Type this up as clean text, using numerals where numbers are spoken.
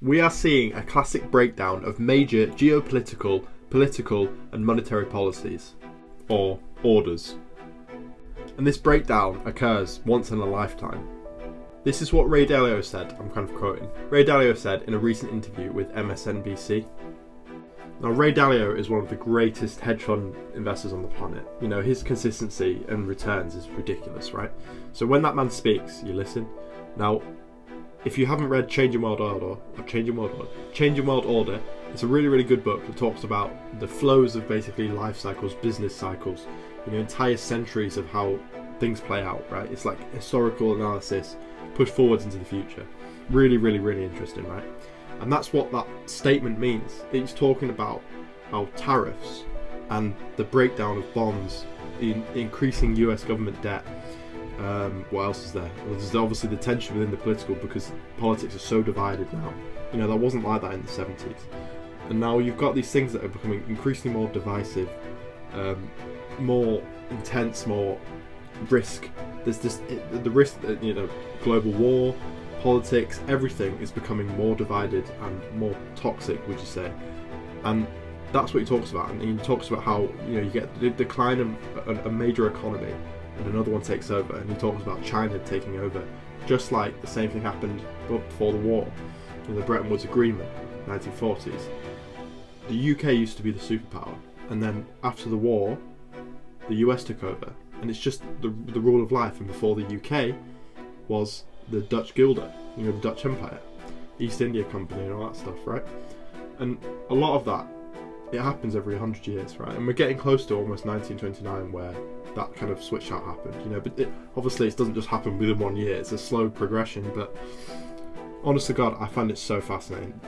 We are seeing a classic breakdown of major geopolitical, political, and monetary policies, or orders. And this breakdown occurs once in a lifetime. This is what Ray Dalio said, I'm kind of quoting. Ray Dalio said in a recent interview with MSNBC. Now, Ray Dalio is one of the greatest hedge fund investors on the planet. You know, his consistency and returns is ridiculous, right? So when that man speaks, you listen. Now, if you haven't read Changing World Order, it's a really, really good book that talks about the flows of basically life cycles, business cycles, you know, entire centuries of how things play out, right? It's like historical analysis pushed forwards into the future. Really, really, really interesting, right? And that's what that statement means. It's talking about how tariffs and the breakdown of bonds, increasing US government debt. What else is there? Well, there's obviously the tension within the political, because politics are so divided now. You know, that wasn't like that in the 70s. And now you've got these things that are becoming increasingly more divisive, more intense, more risk. There's the risk that, you know, global war, politics, everything is becoming more divided and more toxic, would you say? And that's what he talks about. And he talks about how, you know, you get the decline of a major economy and another one takes over. And he talks about China taking over, just like the same thing happened before the war, in the Bretton Woods Agreement, 1940s. The UK used to be the superpower, and then after the war, the US took over. And it's just the rule of life. And before the UK was the Dutch Guilder, you know, the Dutch Empire, East India Company and all that stuff, right? And a lot of that, it happens every 100 years, right? And we're getting close to almost 1929 where that kind of switch out happened, you know, but obviously it doesn't just happen within 1 year, it's a slow progression, but honest to God, I find it so fascinating.